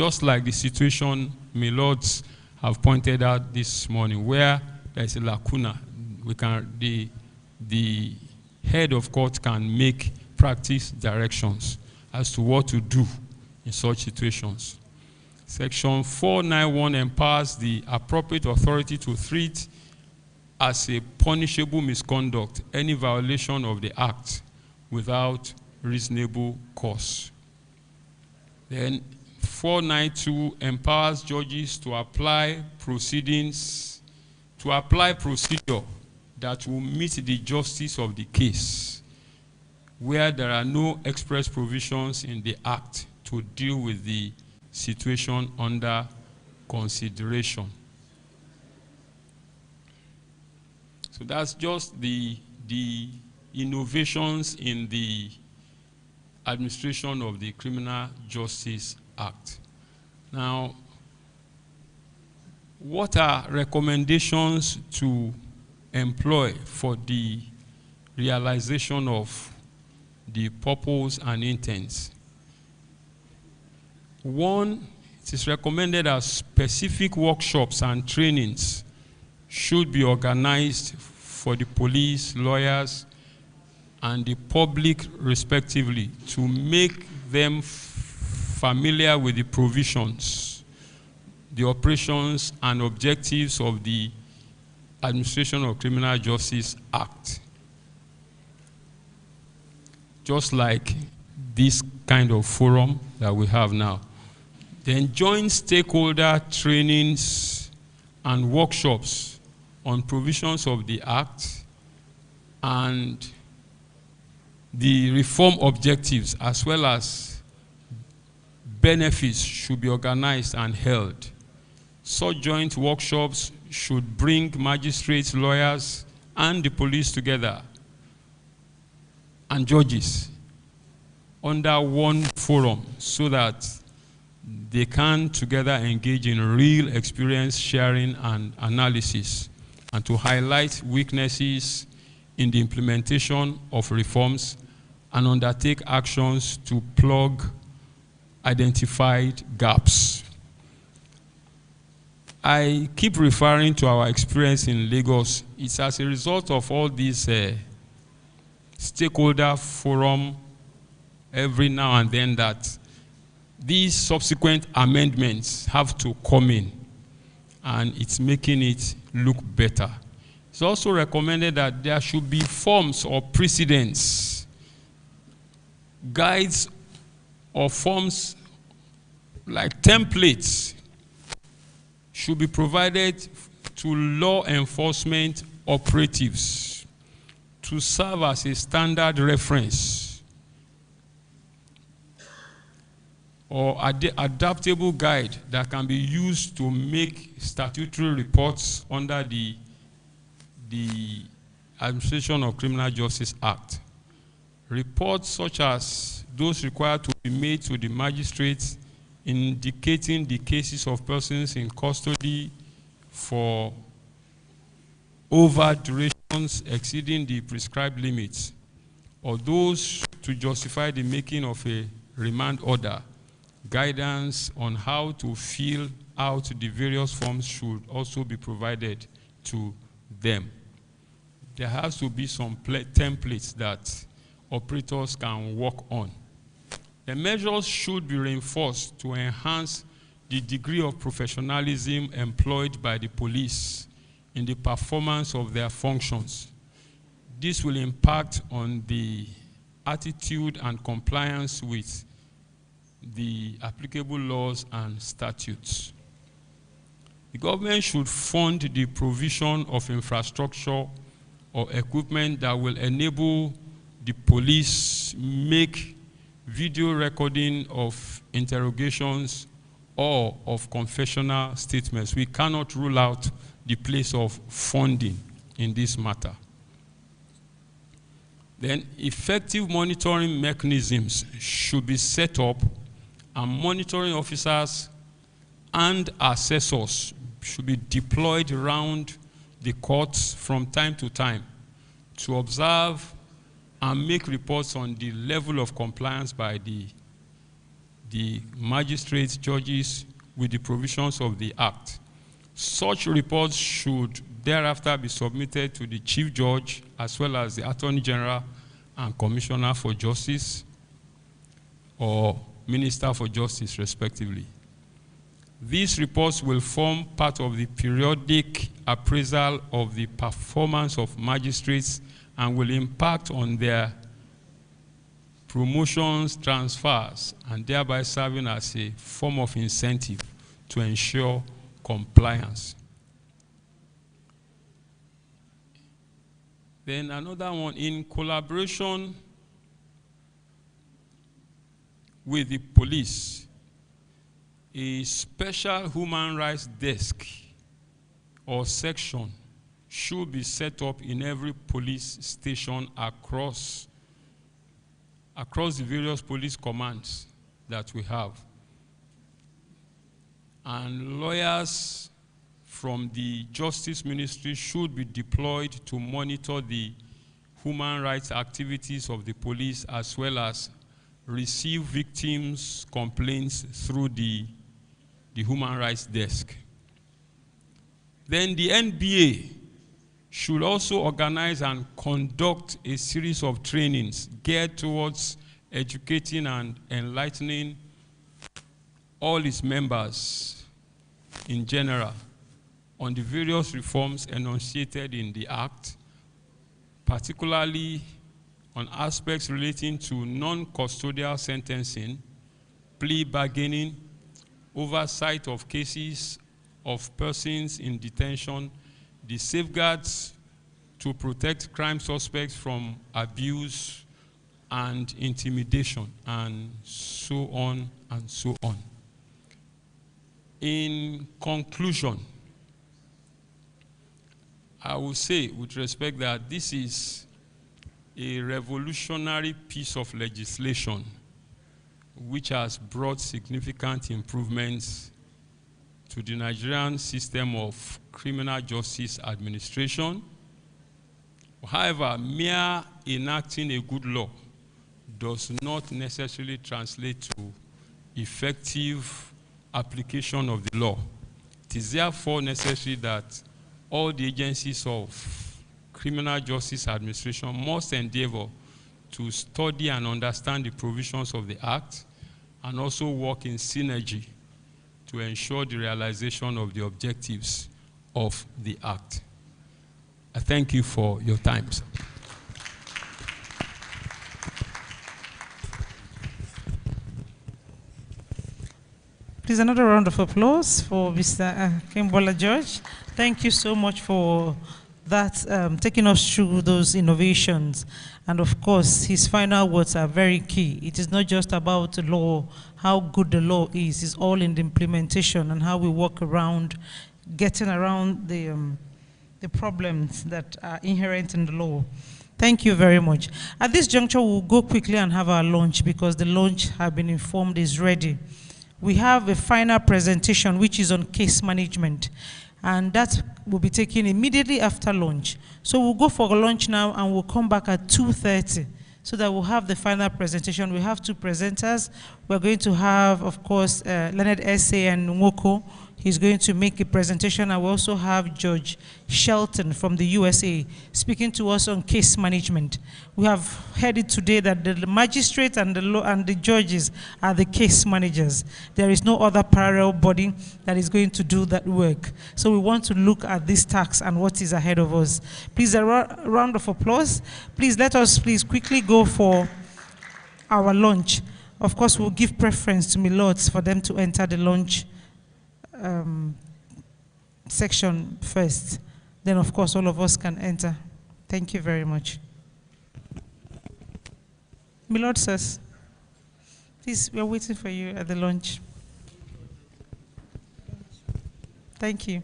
just like the situation my lords have pointed out this morning, where there is a lacuna, the head of court can make practice directions as to what to do in such situations. Section 491 empowers the appropriate authority to treat as a punishable misconduct any violation of the Act without reasonable cause. Then 492 empowers judges to apply procedure that will meet the justice of the case, where there are no express provisions in the Act to deal with the situation under consideration. So that's just the innovations in the administration of the Criminal Justice Act. Now, what are recommendations to employ for the realization of the purpose and intents? One, it is recommended that specific workshops and trainings should be organized for the police, lawyers, and the public respectively to make them familiar with the provisions, the operations and objectives of the Administration of Criminal Justice Act. Just like this kind of forum that we have now. Then joint stakeholder trainings and workshops on provisions of the Act and the reform objectives as well as benefits should be organized and held. Such joint workshops should bring magistrates, lawyers, and the police together, and judges under one forum so that they can together engage in real experience sharing and analysis, and to highlight weaknesses in the implementation of reforms and undertake actions to plug identified gaps. I keep referring to our experience in Lagos. It's as a result of all these stakeholder forum every now and then that these subsequent amendments have to come in, and it's making it look better. It's also recommended that there should be forms or precedents, guides or forms like templates should be provided to law enforcement operatives to serve as a standard reference or adaptable guide that can be used to make statutory reports under the Administration of Criminal Justice Act. Reports such as those required to be made to the magistrates indicating the cases of persons in custody for over durations exceeding the prescribed limits, or those to justify the making of a remand order. Guidance on how to fill out the various forms should also be provided to them. There has to be some templates that operators can work on. The measures should be reinforced to enhance the degree of professionalism employed by the police in the performance of their functions. This will impact on the attitude and compliance with the applicable laws and statutes. The government should fund the provision of infrastructure or equipment that will enable the police make video recording of interrogations or of confessional statements. We cannot rule out the place of funding in this matter. Then effective monitoring mechanisms should be set up, and monitoring officers and assessors should be deployed around the courts from time to time to observe and make reports on the level of compliance by the the magistrates, judges, with the provisions of the Act. Such reports should thereafter be submitted to the Chief Judge as well as the Attorney General and Commissioner for Justice or Minister for Justice, respectively. These reports will form part of the periodic appraisal of the performance of magistrates and will impact on their promotions, transfers, and thereby serving as a form of incentive to ensure compliance. Then another one, in collaboration with the police, a special human rights desk or section should be set up in every police station across the various police commands that we have. And lawyers from the Justice Ministry should be deployed to monitor the human rights activities of the police as well as receive victims' complaints through the human rights desk. Then the NBA should also organize and conduct a series of trainings geared towards educating and enlightening all its members in general on the various reforms enunciated in the Act, particularly on aspects relating to non-custodial sentencing, plea bargaining, oversight of cases of persons in detention, the safeguards to protect crime suspects from abuse and intimidation, and so on and so on. In conclusion, I will say with respect that this is a revolutionary piece of legislation which has brought significant improvements to the Nigerian system of criminal justice administration. However, mere enacting a good law does not necessarily translate to effective application of the law. It is therefore necessary that all the agencies of criminal justice administration must endeavor to study and understand the provisions of the Act and also work in synergy to ensure the realization of the objectives of the Act. I thank you for your time, sir. Please, another round of applause for Mr. Kimbola George. Thank you so much for that, taking us through those innovations. And of course, his final words are very key. It is not just about the law, how good the law is. It's all in the implementation and how we work around, getting around the problems that are inherent in the law. Thank you very much. At this juncture, we'll go quickly and have our lunch because the lunch, have been informed, is ready. We have a final presentation which is on case management, and that will be taken immediately after lunch. So we'll go for lunch now and we'll come back at 2:30 so that we'll have the final presentation. We have two presenters. We're going to have, of course, Leonard Esse and Nwoko. He's going to make a presentation. I will also have Judge Shelton from the USA speaking to us on case management. We have heard it today that the magistrates and the judges are the case managers. There is no other parallel body that is going to do that work. So we want to look at this task and what is ahead of us. Please, a round of applause. Please, let us please quickly go for our lunch. Of course, we'll give preference to Milords for them to enter the lunch section first. Then, of course, all of us can enter. Thank you very much. Milord, sirs, please, we are waiting for you at the lunch. Thank you.